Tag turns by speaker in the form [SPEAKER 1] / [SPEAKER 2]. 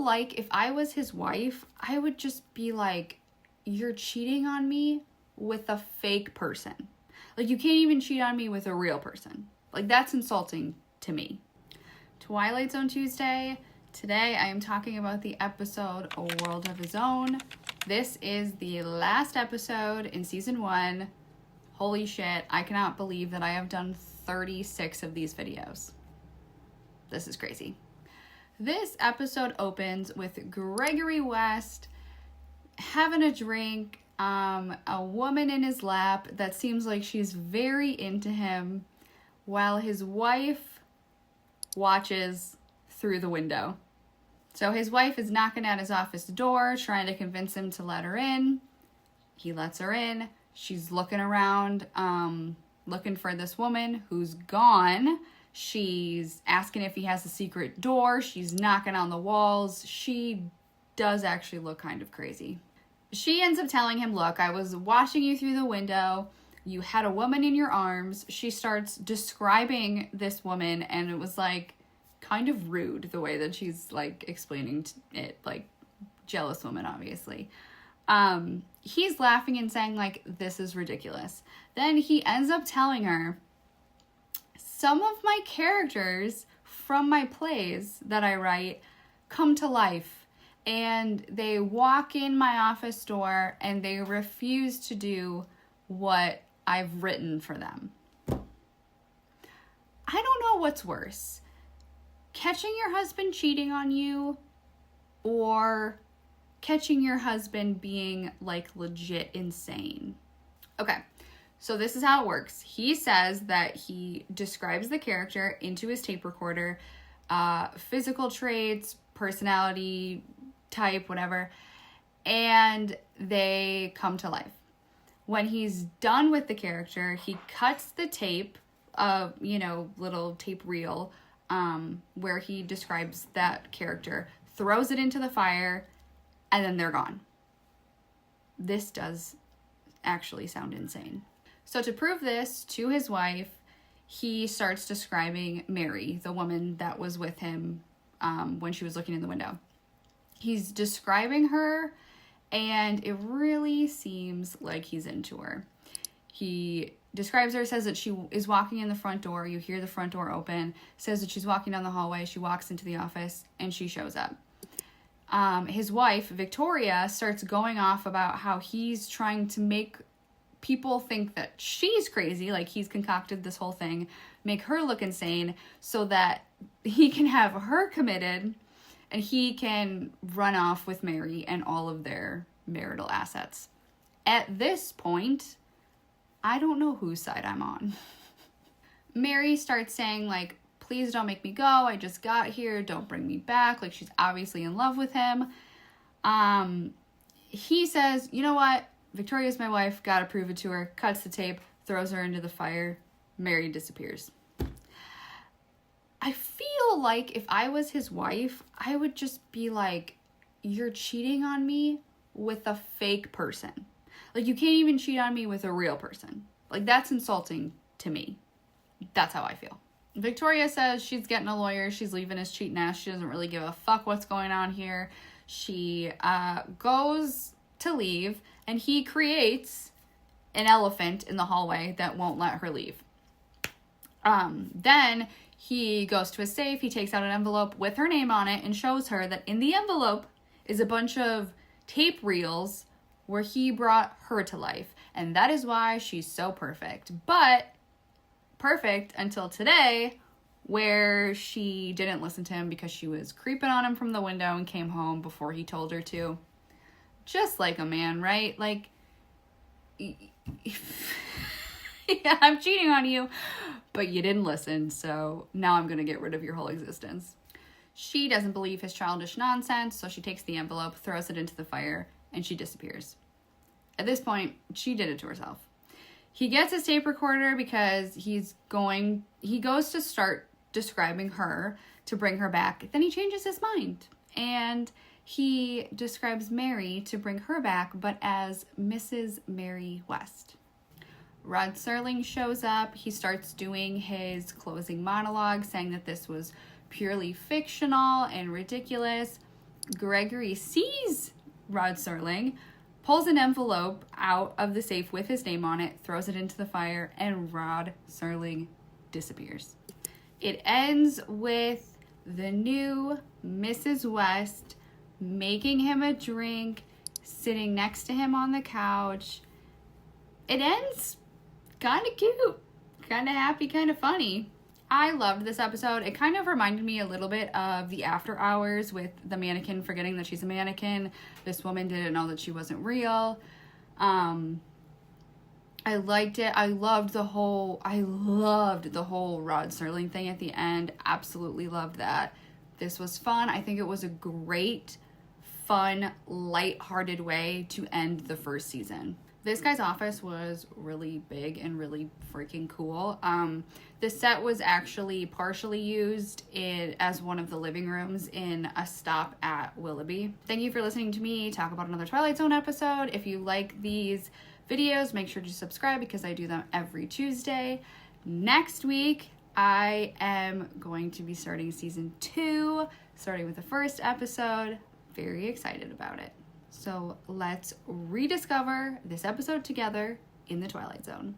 [SPEAKER 1] like if I was his wife, I would just be like, you're cheating on me with a fake person. Like, you can't even cheat on me with a real person. Like, that's insulting to me. Twilight Zone Tuesday. Today I am talking about the episode A World of His Own. This is the last episode in season 1. Holy shit, I cannot believe that I have done 36 of these videos. This is crazy. This episode opens with Gregory West having a drink, a woman in his lap that seems like she's very into him, while his wife watches through the window. So his wife is knocking at his office door, trying to convince him to let her in. He lets her in. She's looking around, looking for this woman who's gone. She's asking if he has a secret door. She's knocking on the walls. She does actually look kind of crazy. She ends up telling him, look, I was watching you through the window. You had a woman in your arms. She starts describing this woman, and it was like kind of rude the way that she's like explaining it, like jealous woman, obviously. He's laughing and saying like, this is ridiculous. Then he ends up telling her, some of my characters from my plays that I write come to life. And they walk in my office door and they refuse to do what I've written for them. I don't know what's worse. Catching your husband cheating on you, or catching your husband being like legit insane. Okay, so this is how it works. He says that he describes the character into his tape recorder, physical traits, personality type, whatever, and they come to life. When he's done with the character, he cuts the tape, little tape reel, where he describes that character, throws it into the fire, and then they're gone. This does actually sound insane. So to prove this to his wife, he starts describing Mary, the woman that was with him when she was looking in the window. He's describing her, and it really seems like he's into her. He describes her, says that she is walking in the front door. You hear the front door open. Says that she's walking down the hallway. She walks into the office, and she shows up. His wife, Victoria, starts going off about how he's trying to make people think that she's crazy, like he's concocted this whole thing, make her look insane, so that he can have her committed, and he can run off with Mary and all of their marital assets. At this point, I don't know whose side I'm on. Mary starts saying, like, please don't make me go. I just got here. Don't bring me back. Like, she's obviously in love with him. He says, you know what? Victoria's my wife. Gotta prove it to her. Cuts the tape. Throws her into the fire. Mary disappears. I feel like if I was his wife, I would just be like, you're cheating on me with a fake person. Like, you can't even cheat on me with a real person. Like, that's insulting to me. That's how I feel. Victoria says she's getting a lawyer. She's leaving his cheating ass. She doesn't really give a fuck what's going on here. She goes to leave, and he creates an elephant in the hallway that won't let her leave. Then he goes to his safe. He takes out an envelope with her name on it and shows her that in the envelope is a bunch of tape reels where he brought her to life. And that is why she's so perfect. But perfect until today, where she didn't listen to him because she was creeping on him from the window and came home before he told her to. Just like a man, right? Like, yeah, I'm cheating on you, but you didn't listen, so now I'm going to get rid of your whole existence. She doesn't believe his childish nonsense, so she takes the envelope, throws it into the fire, and she disappears. At this point, she did it to herself. He gets his tape recorder because he goes to start describing her to bring her back. Then he changes his mind, and he describes Mary to bring her back, but as Mrs. Mary West. Rod Serling shows up. He starts doing his closing monologue, saying that this was purely fictional and ridiculous. Gregory sees Rod Serling, pulls an envelope out of the safe with his name on it, throws it into the fire, and Rod Serling disappears. It ends with the new Mrs. West making him a drink, sitting next to him on the couch. It ends kind of cute, kind of happy, kind of funny. I loved this episode. It kind of reminded me a little bit of the After Hours with the mannequin forgetting that she's a mannequin. This woman didn't know that she wasn't real. I liked it. I loved the whole Rod Serling thing at the end. Absolutely loved that. This was fun. I think it was a great, fun, lighthearted way to end the first season. This guy's office was really big and really freaking cool. The set was actually partially used as one of the living rooms in a stop at Willoughby. Thank you for listening to me talk about another Twilight Zone episode. If you like these videos, make sure to subscribe because I do them every Tuesday. Next week, I am going to be starting season 2, starting with the first episode. Very excited about it. So let's rediscover this episode together in the Twilight Zone.